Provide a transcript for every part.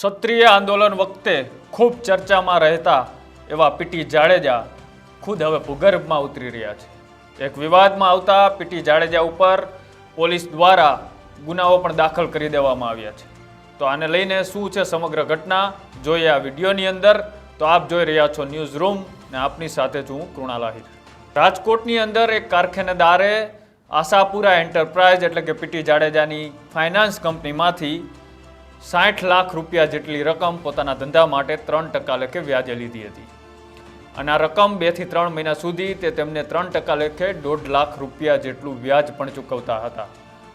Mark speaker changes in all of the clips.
Speaker 1: ક્ષત્રિય આંદોલન વખતે ખૂબ ચર્ચામાં રહેતા એવા પીટી જાડેજા ખુદ હવે ભૂગર્ભમાં ઉતરી રહ્યા છે। એક વિવાદમાં આવતા પીટી જાડેજા ઉપર પોલીસ દ્વારા ગુનાઓ પણ દાખલ કરી દેવામાં આવ્યા છે। તો આને લઈને શું છે સમગ્ર ઘટના જોઈએ આ વિડીયોની અંદર। તો આપ જોઈ રહ્યા છો ન્યૂઝ રૂમ ને આપની સાથે છું કૃણાલ આહિર। રાજકોટની અંદર એક કારખાનેદારે આશાપુરા એન્ટરપ્રાઇઝ એટલે કે પીટી જાડેજાની ફાઇનાન્સ કંપનીમાંથી 60 લાખ રૂપિયા જેટલી રકમ પોતાના ધંધા માટે 3% લેખે વ્યાજે લીધી હતી અને આ રકમ 2 થી 3 મહિના સુધી તે તેમને 3% લેખે 1.5 લાખ રૂપિયા જેટલું વ્યાજ પણ ચૂકવતા હતા।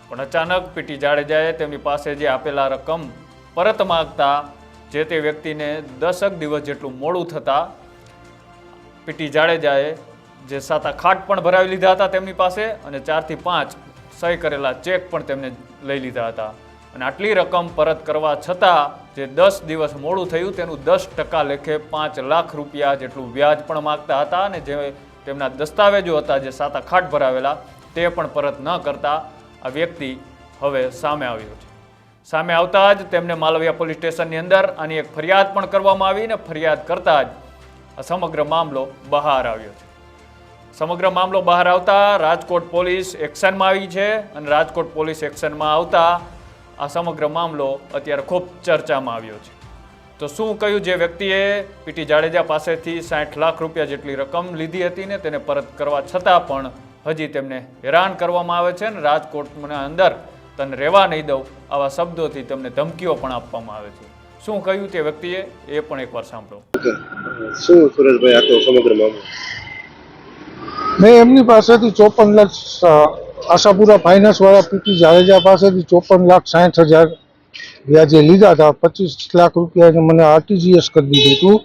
Speaker 1: પણ અચાનક પીટી જાડેજાએ તેમની પાસે જે આપેલા રકમ પરત માંગતા જે તે વ્યક્તિને 10 દિવસ જેટલું મોડું થતા પીટી જાડેજાએ જે સાતા ખાટ પણ ભરાવી લીધા હતા તેમની પાસે અને 4 થી 5 સહી કરેલા ચેક પણ તેમને લઈ લીધા હતા અને આટલી રકમ પરત કરવા છતાં જે 10 દિવસ મોડું થયું તેનું 10% લેખે 5 લાખ રૂપિયા જેટલું વ્યાજ પણ માંગતા હતા અને જે તેમના દસ્તાવેજો હતા જે સાતા ખાટ ભરાવેલા તે પણ પરત ન કરતા આ વ્યક્તિ હવે સામે આવ્યો છે। સામે આવતા જ તેમને માલવિયા પોલીસ સ્ટેશનની અંદર આની એક ફરિયાદ પણ કરવામાં આવી અને ફરિયાદ કરતા જ આ સમગ્ર મામલો બહાર આવ્યો છે। સમગ્ર મામલો બહાર આવતા રાજકોટ પોલીસ એક્શનમાં આવી છે અને રાજકોટ પોલીસ એક્શનમાં આવતા આ સમગ્ર મામલો અત્યારે ખૂબ ચર્ચામાં આવ્યો છે। તો શું કહ્યું જે વ્યક્તિએ પીટી જાડેજા પાસેથી 60 લાખ રૂપિયા જેટલી રકમ લીધી હતી ને તેને પરત કરવા છતાં પણ હજી તેમને હેરાન કરવામાં આવે છે અને રાજકોટના અંદર તને રહેવા નહીં દઉં આવા શબ્દોથી તેમને ધમકીઓ પણ આપવામાં આવે છે। શું કહ્યું તે વ્યક્તિએ એ પણ એકવાર સાંભળો।
Speaker 2: શું સુરેશભાઈ આખો સમગ્ર મામલો?
Speaker 3: મેં એમની પાસેથી 54 લાખ આશાપુરા ફાઇનાન્સ વાળા પીટી જાડેજા પાસેથી 54,60,000 વ્યાજે લીધા હતા। 25 લાખ રૂપિયા મને આરટીજીએસ કરી દીધું હતું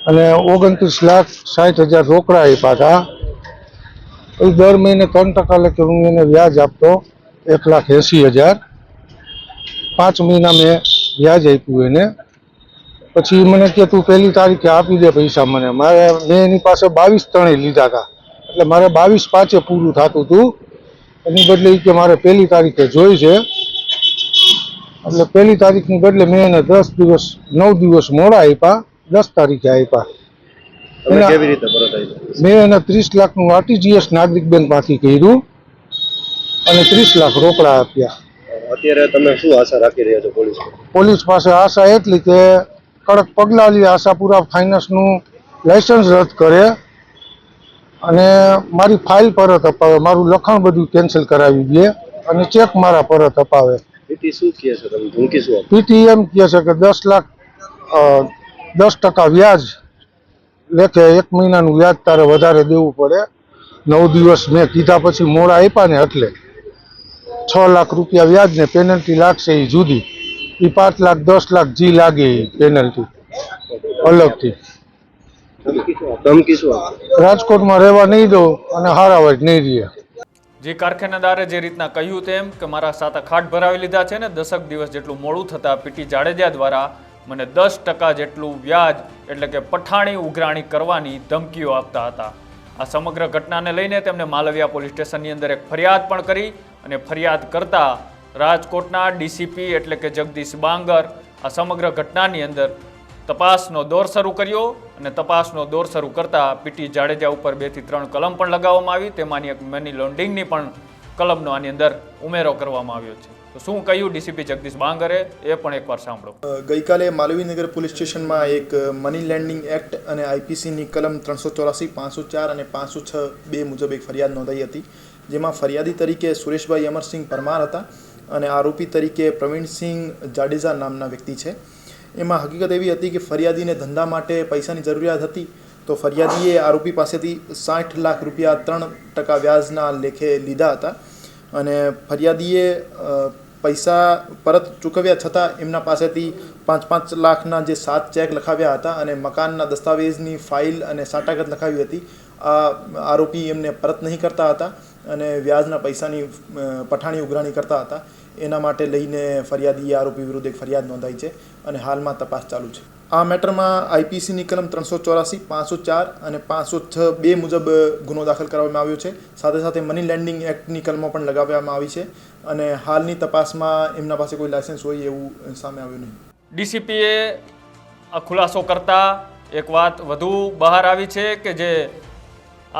Speaker 3: અને 29,60,000 રોકડા આપ્યા હતા। દર મહિને 3% લેખે હું એને વ્યાજ આપતો 1,80,000। 5 મહિના મેં વ્યાજ આપ્યું એને। પછી મને કે તું 1લી તારીખે આપી દે પૈસા મને। મેં એની પાસે 22/3 લીધા હતા એટલે મારે 22/5 પૂરું થતું હતું। એની બદલે કે મારે 1લી તારીખે જોઈ છે એટલે 1લી તારીખની બદલે મેં એને 9 દિવસ મોડા આપ્યા। 10 તારીખે આપ્યા।
Speaker 2: કેવી રીતે પરત આવી?
Speaker 3: મેં એને 30 લાખનું આરટીજીએસ નાગરિક બેંકમાંથી કર્યું અને 30 લાખ રોકડા આપ્યા।
Speaker 2: અત્યારે તમે શું આશા રાખી રહ્યા છો
Speaker 3: પોલીસ પાસે આશા એટલી કે કડક પગલાં લે, આશાપુરા ફાઇનાન્સનું લાયસન્સ રદ કરે અને મારી ફાઇલ પરત અપાવે, મારું લખાણ બધું કેન્સલ કરાવી દે અને ચેક મારા પરત અપાવે।
Speaker 2: પીટી શું કહે છે તમે ધમકી શું આપો?
Speaker 3: પીટી એમ કહે છે કે 10% વ્યાજ લેખે 1 મહિનાનું વ્યાજ તારે વધારે દેવું પડે। 9 દિવસ મેં કીધા પછી મોડા આપ્યા ને એટલે 6 લાખ રૂપિયા વ્યાજ ને પેનલ્ટી લાગશે એ જુદી, એ 5 લાખ 10 લાખ જી લાગે એ પેનલ્ટી અલગથી।
Speaker 2: ધમકી શું આપો?
Speaker 3: રાજકોટમાં રહેવા નહીં દઉં અને હારાવાજ નહીં રહે।
Speaker 1: જે કારખાનેદારે જે રીતના કહ્યું તેમ કે મારા સાતા ખાટ ભરાવી લીધા છે ને 10 દિવસ જેટલું મોડું થતાં પીટી જાડેજા દ્વારા મને 10% જેટલું વ્યાજ એટલે કે પઠાણી ઉઘરાણી કરવાની ધમકીઓ આપતા હતા। આ સમગ્ર ઘટનાને લઈને તેમને માલવિયા પોલીસ સ્ટેશનની અંદર એક ફરિયાદ પણ કરી અને ફરિયાદ કરતા રાજકોટના ડીસીપી એટલે કે જગદીશ બાંગર આ સમગ્ર ઘટનાની અંદર તપાસનો દોર શરૂ કર્યો અને તપાસનો દોર શરૂ કરતા પીટી જાડેજા ઉપર 2 થી 3 કલમ પણ લગાવવામાં આવી, તેમાંની એક મની લોન્ડરિંગની પણ કલમનો આની અંદર ઉમેરો કરવામાં આવ્યો છે। તો શું કહ્યું ડીસીપી જગદીશ બાંગરે એ પણ એકવાર સાંભળો।
Speaker 4: ગઈકાલે માલવીનગર પોલીસ સ્ટેશનમાં એક મની લેન્ડિંગ એક્ટ અને આઈપીસીની કલમ 384, 504 અને 506 મુજબ એક ફરિયાદ નોંધાઈ હતી, જેમાં ફરિયાદી તરીકે સુરેશભાઈ અમરસિંહ પરમાર હતા અને આરોપી તરીકે પ્રવીણસિંહ જાડેજા નામના વ્યક્તિ છે। એમાં હકીકત એવી હતી કે ફરિયાદીને ધંધા માટે પૈસાની જરૂરિયાત હતી તો ફરિયાદીએ આરોપી પાસેથી 60 લાખ રૂપિયા 3% વ્યાજના લેખે લીધા હતા અને ફરિયાદીએ પૈસા પરત ચૂકવ્યા છતાં એમના પાસેથી 5 લાખના જે 7 ચેક લખાવ્યા હતા અને મકાનના દસ્તાવેજની ફાઇલ અને સાટાગત લખાવી હતી। આ આરોપી એમને પરત નહીં કરતા હતા અને વ્યાજના પૈસાની પઠાણી ઉઘરાણી કરતા હતા। એના માટે લઈને ફરિયાદીએ આરોપી વિરુદ્ધ એક ફરિયાદ નોંધાઈ છે અને હાલમાં તપાસ ચાલુ છે। આ મેટરમાં આઈપીસીની કલમ 384, 504 અને 506 મુજબ ગુનો દાખલ કરવામાં આવ્યો છે। સાથે સાથે મની લેન્ડિંગ એક્ટની કલમો પણ લગાવવામાં આવી છે અને હાલની તપાસમાં એમના પાસે કોઈ લાયસન્સ હોય એવું સામે આવ્યું નહીં।
Speaker 1: ડીસીપીએ આ ખુલાસો કરતા એક વાત વધુ બહાર આવી છે કે જે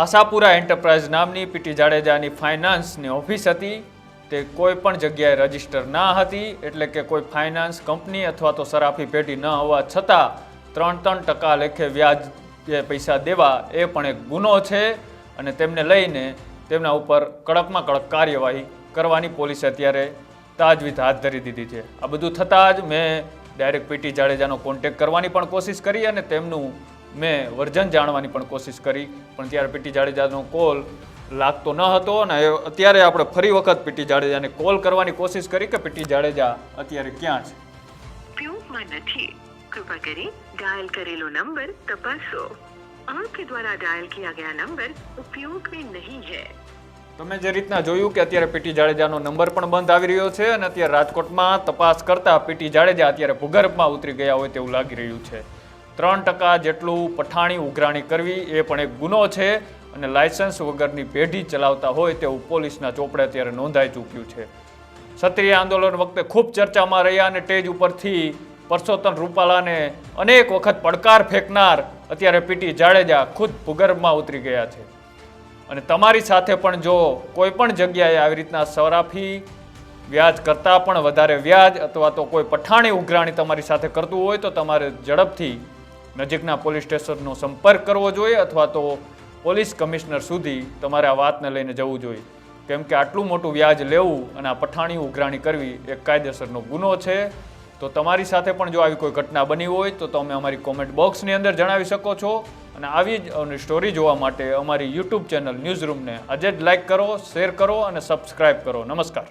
Speaker 1: આશાપુરા એન્ટરપ્રાઇઝ નામની પીટી જાડેજાની ફાઇનાન્સની ઓફિસ હતી તે કોઈ પણ જગ્યાએ રજીસ્ટર ના હતી, એટલે કે કોઈ ફાઇનાન્સ કંપની અથવા તો સરાફી પેઢી ન હોવા છતાં 3% લેખે વ્યાજ જે પૈસા દેવા એ પણ એક ગુનો છે અને તેમને લઈને તેમના ઉપર કડકમાં કડક કાર્યવાહી કરવાની પોલીસે અત્યારે તાજવીજ હાથ ધરી દીધી છે. આ બધું થતાં જ મેં ડાયરેક્ટ પીટી જાડેજાનો કોન્ટેક્ટ કરવાની પણ કોશિશ કરી અને તેમનું મેં વર્ઝન જાણવાની પણ કોશિશ કરી, પણ ત્યારે પીટી જાડેજાનો કોલ લાગતો ન હતો અને અત્યારે આપણે ફરી વખત પીટી જાડેજાને કોલ કરવાની કોશિશ કરી કે પીટી જાડેજા અત્યારે ક્યાં છે.
Speaker 5: ઉપયોગમાં નથી, કૃપા કરી डायल करेलो नंबर तपासो. आपके द्वारा डायल किया गया नंबर उपयोग में नहीं है.
Speaker 1: તમે જે રીતના જોયું કે અત્યારે પીટી જાડેજાનો નંબર પણ બંધ આવી રહ્યો છે અને અત્યારે રાજકોટમાં તપાસ કરતા પીટી જાડેજા અત્યારે ભૂગર્ભમાં ઉતરી ગયા હોય તેવું લાગી રહ્યું છે. 3% જેટલું પઠાણી ઉઘરાણી કરવી એ પણ એક ગુનો છે અને લાયસન્સ વગરની પેઢી ચલાવતા હોય તેવું પોલીસના ચોપડે અત્યારે નોંધાઈ ચૂક્યું છે. ક્ષત્રિય આંદોલન વખતે ખૂબ ચર્ચામાં રહ્યા અને સ્ટેજ ઉપરથી પરસોત્તમ રૂપાલાને અનેક વખત પડકાર ફેંકનાર અત્યારે પીટી જાડેજા ખુદ ભૂગર્ભમાં ઉતરી ગયા છે. અને તમારી સાથે પણ જો કોઈ પણ જગ્યાએ આવી રીતના સરાફી વ્યાજ કરતાં પણ વધારે વ્યાજ અથવા તો કોઈ પઠાણી ઉઘરાણી તમારી સાથે કરતું હોય તો તમારે ઝડપથી નજીકના પોલીસ સ્ટેશનનો સંપર્ક કરવો જોઈએ અથવા તો પોલીસ કમિશનર સુધી તમારે આ વાતને લઈને જવું જોઈએ, કેમ કે આટલું મોટું વ્યાજ લેવું અને આ પઠાણી ઉઘરાણી કરવી એક કાયદેસરનો ગુનો છે. તો તમારી સાથે પણ જો આવી કોઈ ઘટના બની હોય તો તમે અમારી કોમેન્ટ બોક્સની અંદર જણાવી શકો છો અને આવી જ સ્ટોરી જોવા માટે અમારી યુટ્યુબ ચેનલ ન્યૂઝરૂમને આજે જ લાઇક કરો, શેર કરો અને સબસ્ક્રાઇબ કરો. નમસ્કાર.